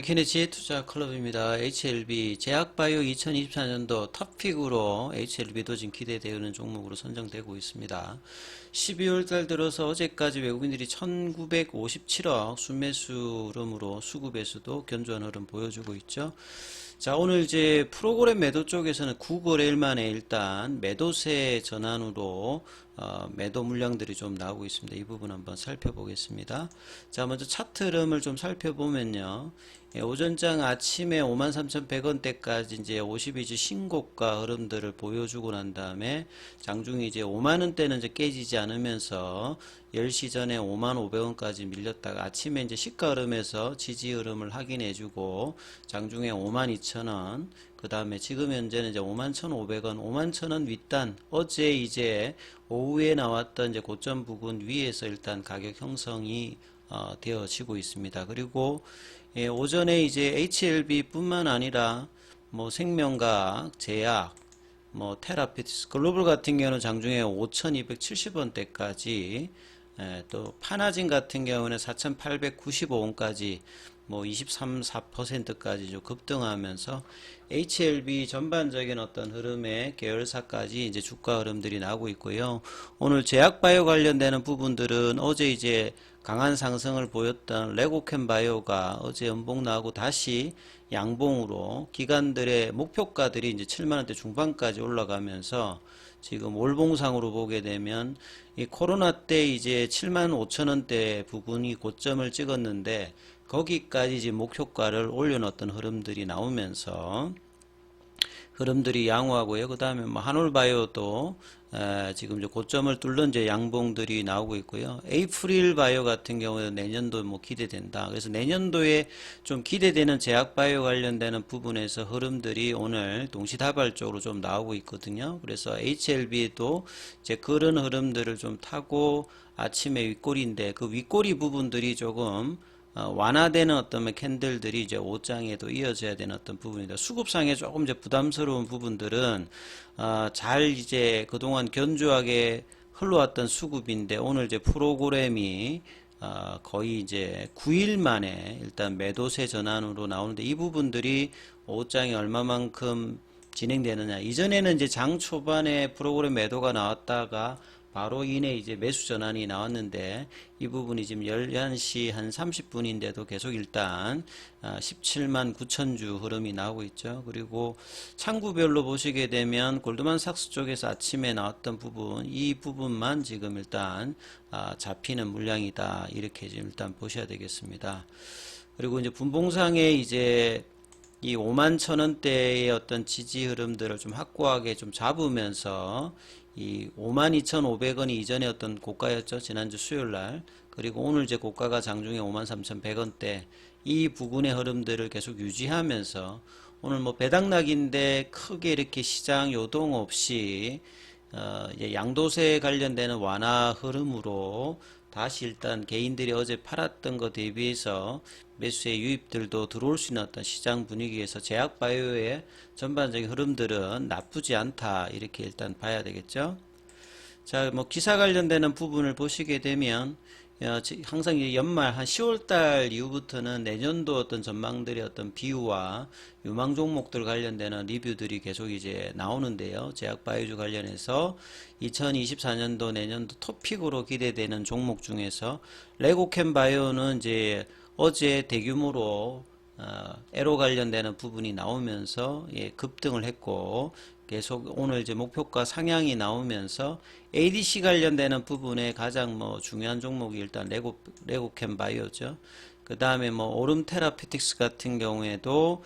케네치의 투자 클럽입니다. HLB 제약바이오 2024년도 탑픽으로 HLB도 지금 기대되는 종목으로 선정되고 있습니다. 12월 달 들어서 어제까지 외국인들이 1957억 순매수 흐름으로 수급 매수도 견조한 흐름 보여주고 있죠. 자, 오늘 이제 프로그램 매도 쪽에서는 9거래일 만에 일단 매도세 전환으로 매도 물량들이 좀 나오고 있습니다. 이 부분 한번 살펴보겠습니다. 자, 먼저 차트 흐름을 좀 살펴보면요. 오전장 아침에 53,100원대까지 이제 52주 신고가 흐름들을 보여주고 난 다음에 장중에 이제 5만원대는 이제 깨지지 않으면서 10시 전에 55,500원까지 밀렸다가 아침에 이제 시가 흐름에서 지지 흐름을 확인해주고 장중에 52,000원, 그 다음에 지금 현재는 이제 51,500원, 51,000원 윗단, 어제 이제 오후에 나왔던 이제 고점 부근 위에서 일단 가격 형성이 되어지고 있습니다. 그리고 오전에 이제 HLB 뿐만 아니라 뭐 생명과학, 제약, 뭐 테라피티스, 글로벌 같은 경우는 장중에 5,270원대까지, 또 파나진 같은 경우는 4,895원까지 뭐 23, 4%까지 좀 급등하면서 HLB 전반적인 어떤 흐름의 계열사까지 이제 주가 흐름들이 나오고 있고요. 오늘 제약바이오 관련되는 부분들은 어제 이제 강한 상승을 보였던 레고캠바이오가 어제 연봉 나오고 다시 양봉으로 기관들의 목표가들이 이제 7만원대 중반까지 올라가면서 지금 월봉상으로 보게 되면 이 코로나 때 이제 7만 5천원대 부분이 고점을 찍었는데 거기까지 지금 목표가를 올려놓았던 흐름들이 나오면서 흐름들이 양호하고요. 그 다음에 뭐 한올바이오도 지금 이제 고점을 뚫는 이제 양봉들이 나오고 있고요. 에이프릴 바이오 같은 경우는 내년도 뭐 기대된다. 그래서 내년도에 좀 기대되는 제약바이오 관련되는 부분에서 흐름들이 오늘 동시다발적으로 좀 나오고 있거든요. 그래서 HLB도 이제 그런 흐름들을 좀 타고 아침에 윗꼬리인데 그 윗꼬리 부분들이 조금 완화되는 어떤 캔들들이 이제 5장에도 이어져야 되는 어떤 부분이다. 수급상에 조금 이제 부담스러운 부분들은 잘 이제 그동안 견조하게 흘러왔던 수급인데 오늘 이제 프로그램이 거의 이제 9일 만에 일단 매도세 전환으로 나오는데 이 부분들이 5장이 얼마만큼 진행되느냐. 이전에는 이제 장 초반에 프로그램 매도가 나왔다가 바로 이내 이제 매수 전환이 나왔는데 이 부분이 지금 11시 한 30분인데도 계속 일단 17만 9천 주 흐름이 나오고 있죠. 그리고 창구별로 보시게 되면 골드만삭스 쪽에서 아침에 나왔던 부분, 이 부분만 지금 일단 잡히는 물량이다. 이렇게 지금 일단 보셔야 되겠습니다. 그리고 이제 분봉상에 이제 이 5만 천원대의 어떤 지지 흐름들을 좀 확고하게 좀 잡으면서 이 52,500원이 이전에 어떤 고가였죠. 지난주 수요일날. 그리고 오늘 이제 고가가 장중에 53,100원대 이 부근의 흐름들을 계속 유지하면서 오늘 뭐 배당락인데 크게 이렇게 시장 요동 없이 양도세 관련되는 완화 흐름으로 다시 일단 개인들이 어제 팔았던 것 대비해서 매수의 유입들도 들어올 수 있는 어떤 시장 분위기에서 제약바이오의 전반적인 흐름들은 나쁘지 않다. 이렇게 일단 봐야 되겠죠. 자, 뭐 기사 관련되는 부분을 보시게 되면 항상 이제 연말 한 10월달 이후부터는 내년도 어떤 전망들의 어떤 비유와 유망 종목들 관련되는 리뷰들이 계속 이제 나오는데요. 제약바이오 관련해서 2024년도 내년도 토픽으로 기대되는 종목 중에서 레고캠바이오는 이제 어제 대규모로 에로 관련되는 부분이 나오면서 급등을 했고 계속 오늘 이제 목표가 상향이 나오면서 ADC 관련되는 부분에 가장 뭐 중요한 종목이 일단 레고캠 바이오죠. 그 다음에 뭐 오름 테라피틱스 같은 경우에도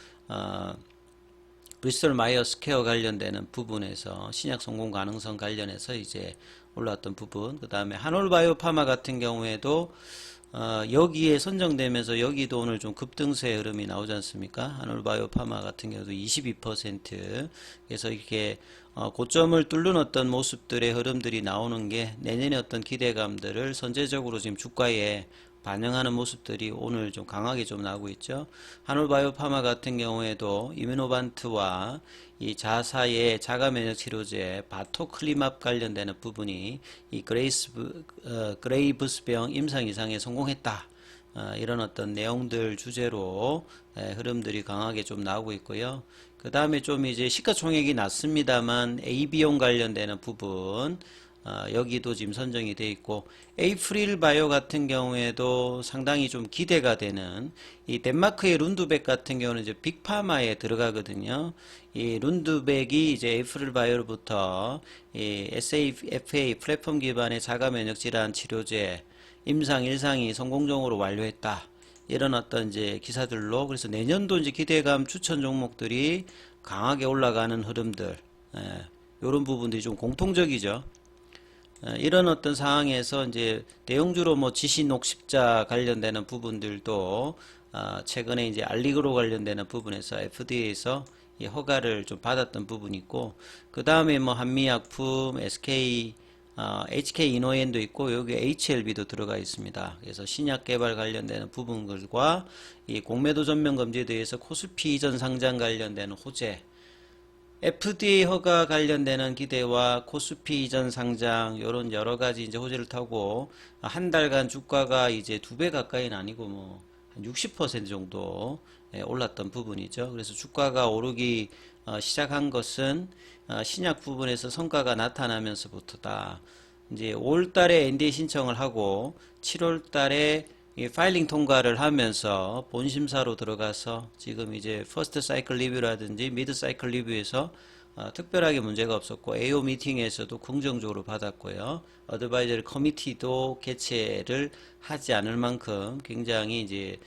브리스톨 마이어스 케어 관련되는 부분에서 신약 성공 가능성 관련해서 이제 올라왔던 부분. 그 다음에 한올바이오 파마 같은 경우에도 여기에 선정되면서 여기도 오늘 좀 급등세 흐름이 나오지 않습니까? 한올바이오 파마 같은 경우도 22%. 그래서 이렇게 고점을 뚫는 어떤 모습들의 흐름들이 나오는 게 내년의 어떤 기대감들을 선제적으로 지금 주가에 반영하는 모습들이 오늘 좀 강하게 좀 나오고 있죠. 한올바이오 파마 같은 경우에도 이뮤노반트와 이 자사의 자가면역 치료제 바토클리맙 관련되는 부분이 이 그레이브스병 임상 이상에 성공했다. 이런 어떤 내용들 주제로 흐름들이 강하게 좀 나오고 있고요. 그 다음에 좀 이제 시가총액이 낮습니다만 AB용 관련되는 부분 여기도 지금 선정이 되어 있고 에이프릴 바이오 같은 경우에도 상당히 좀 기대가 되는 이 덴마크의 룬드백 같은 경우는 이제 빅파마에 들어가거든요. 이 룬드백이 이제 에이프릴 바이오로부터 이 SAFA 플랫폼 기반의 자가 면역 질환 치료제 임상 1상이 성공적으로 완료했다. 이런 어떤 이제 기사들로 그래서 내년도 이제 기대감 추천 종목들이 강하게 올라가는 흐름들 이런 부분들이 좀 공통적이죠. 이런 어떤 상황에서 이제 대형주로 뭐 지신옥십자 관련되는 부분들도 최근에 이제 알리그로 관련되는 부분에서 FDA에서 이 허가를 좀 받았던 부분이 있고 그 다음에 뭐 한미약품, SK, HK 이노엔도 있고 여기 HLB도 들어가 있습니다. 그래서 신약 개발 관련되는 부분들과 이 공매도 전면 금지에 대해서 코스피 이전 상장 관련되는 호재 FDA 허가 관련되는 기대와 코스피 이전 상장 이런 여러 가지 이제 호재를 타고 한 달간 주가가 이제 2배 가까이는 아니고 뭐 한 60% 정도 올랐던 부분이죠. 그래서 주가가 오르기 시작한 것은 신약 부분에서 성과가 나타나면서부터다. 이제 5월 달에 NDA 신청을 하고 7월 달에 이 파일링 통과를 하면서 본심사로 들어가서 지금 이제 퍼스트 사이클 리뷰라든지 미드 사이클 리뷰에서 특별하게 문제가 없었고 AO 미팅에서도 긍정적으로 받았고요. 어드바이저리 커미티도 개최를 하지 않을 만큼 굉장히 이제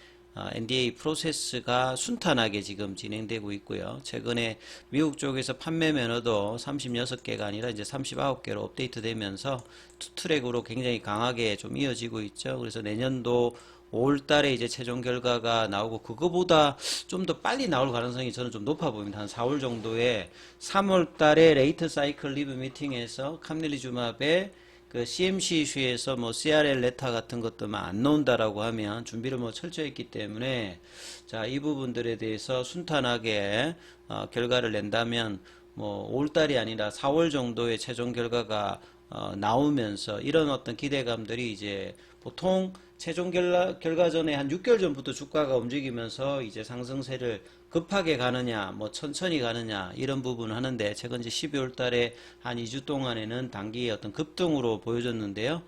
NDA 프로세스가 순탄하게 지금 진행되고 있고요. 최근에 미국 쪽에서 판매 면허도 36개가 아니라 이제 39개로 업데이트되면서 투트랙으로 굉장히 강하게 좀 이어지고 있죠. 그래서 내년도 5월 달에 이제 최종 결과가 나오고 그거보다 좀 더 빨리 나올 가능성이 저는 좀 높아 보입니다. 한 4월 정도에 3월 달에 레이트 사이클 리뷰 미팅에서 캄릴리주맙의 그 CMC 이슈에서 뭐 CRL 레터 같은 것도만 안 나온다라고 하면 준비를 뭐 철저히 했기 때문에 자, 이 부분들에 대해서 순탄하게 결과를 낸다면 뭐 5월달이 아니라 4월 정도의 최종 결과가 나오면서 이런 어떤 기대감들이 이제 보통 최종 결과 전에 한 6개월 전부터 주가가 움직이면서 이제 상승세를 급하게 가느냐, 뭐 천천히 가느냐 이런 부분을 하는데 최근 이제 12월 달에 한 2주 동안에는 단기의 어떤 급등으로 보여졌는데요.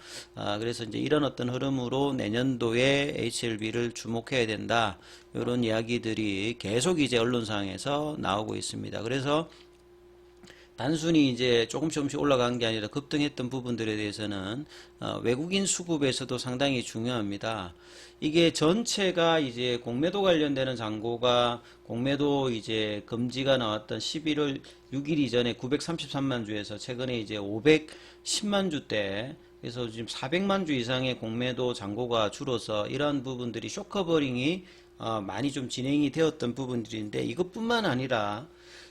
그래서 이제 이런 어떤 흐름으로 내년도에 HLB를 주목해야 된다. 이런 이야기들이 계속 이제 언론상에서 나오고 있습니다. 그래서 단순히 이제 조금씩 올라간 게 아니라 급등했던 부분들에 대해서는 외국인 수급에서도 상당히 중요합니다. 이게 전체가 이제 공매도 관련되는 잔고가 공매도 이제 금지가 나왔던 11월 6일 이전에 933만 주에서 최근에 이제 510만 주대 그래서 지금 400만 주 이상의 공매도 잔고가 줄어서 이러한 부분들이 쇼커버링이 많이 좀 진행이 되었던 부분들인데 이것뿐만 아니라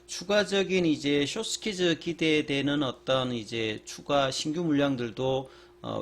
추가적인 이제 숏스키즈 기대되는 어떤 이제 추가 신규 물량들도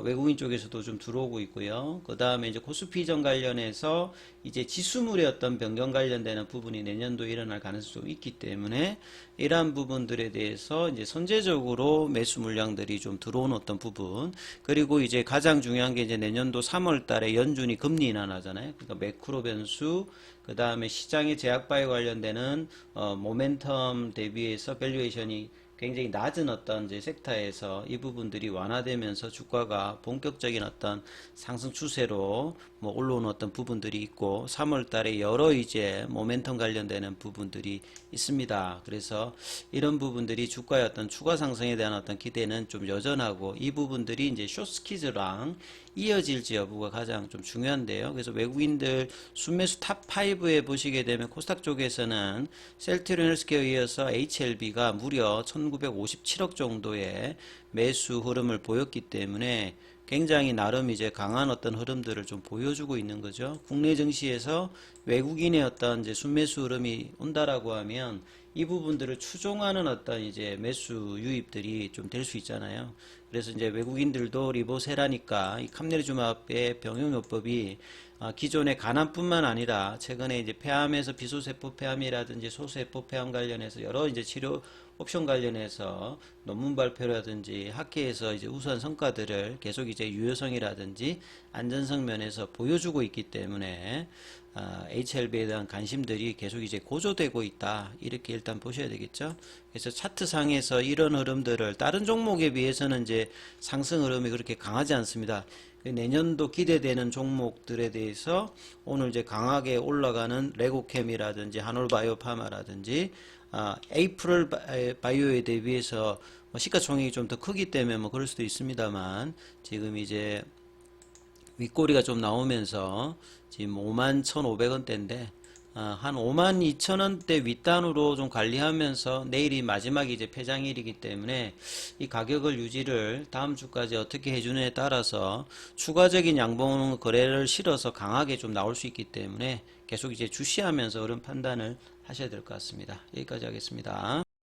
외국인 쪽에서도 좀 들어오고 있고요. 그 다음에 이제 코스피 이전 관련해서 이제 지수물의 어떤 변경 관련되는 부분이 내년도에 일어날 가능성이 있기 때문에 이러한 부분들에 대해서 이제 선제적으로 매수 물량들이 좀 들어오는 어떤 부분 그리고 이제 가장 중요한 게 이제 내년도 3월 달에 연준이 금리 인하하잖아요. 그러니까 매크로 변수 그 다음에 시장의 제약바에 관련되는 모멘텀 대비해서 밸류에이션이 굉장히 낮은 어떤 이제 섹터에서 이 부분들이 완화되면서 주가가 본격적인 어떤 상승 추세로 뭐 올라오는 어떤 부분들이 있고 3월 달에 여러 이제 모멘텀 관련되는 부분들이 있습니다. 그래서 이런 부분들이 주가의 어떤 추가 상승에 대한 어떤 기대는 좀 여전하고 이 부분들이 이제 숏스키즈랑 이어질지 여부가 가장 좀 중요한데요. 그래서 외국인들 순매수 탑5에 보시게 되면 코스닥 쪽에서는 셀트리온 헬스케어에 이어서 HLB가 무려 1957억 정도의 매수 흐름을 보였기 때문에 굉장히 나름 이제 강한 어떤 흐름들을 좀 보여주고 있는 거죠. 국내 증시에서 외국인의 어떤 이제 순매수 흐름이 온다라고 하면 이 부분들을 추종하는 어떤 이제 매수 유입들이 좀 될 수 있잖아요. 그래서 이제 외국인들도 리보세라니까 이 감내리주마법의 병용요법이 기존의 간암뿐만 아니라 최근에 이제 폐암에서 비소세포 폐암이라든지 소세포 폐암 관련해서 여러 이제 치료 옵션 관련해서 논문 발표라든지 학회에서 이제 우수한 성과들을 계속 이제 유효성이라든지 안전성 면에서 보여주고 있기 때문에 HLB에 대한 관심들이 계속 이제 고조되고 있다. 이렇게 일단 보셔야 되겠죠. 그래서 차트상에서 이런 흐름들을 다른 종목에 비해서는 이제 상승 흐름이 그렇게 강하지 않습니다. 내년도 기대되는 종목들에 대해서 오늘 이제 강하게 올라가는 레고캠이라든지 한올바이오파마라든지 에이프릴 바이오에 대비해서 시가총액이 좀 더 크기 때문에 뭐 그럴 수도 있습니다만 지금 이제 윗꼬리가 좀 나오면서 지금 51,500원대인데 한 52,000원대 윗단으로 좀 관리하면서 내일이 마지막 이제 폐장일이기 때문에 이 가격을 유지를 다음 주까지 어떻게 해주느냐에 따라서 추가적인 양봉 거래를 실어서 강하게 좀 나올 수 있기 때문에 계속 이제 주시하면서 그런 판단을 하셔야 될 것 같습니다. 여기까지 하겠습니다.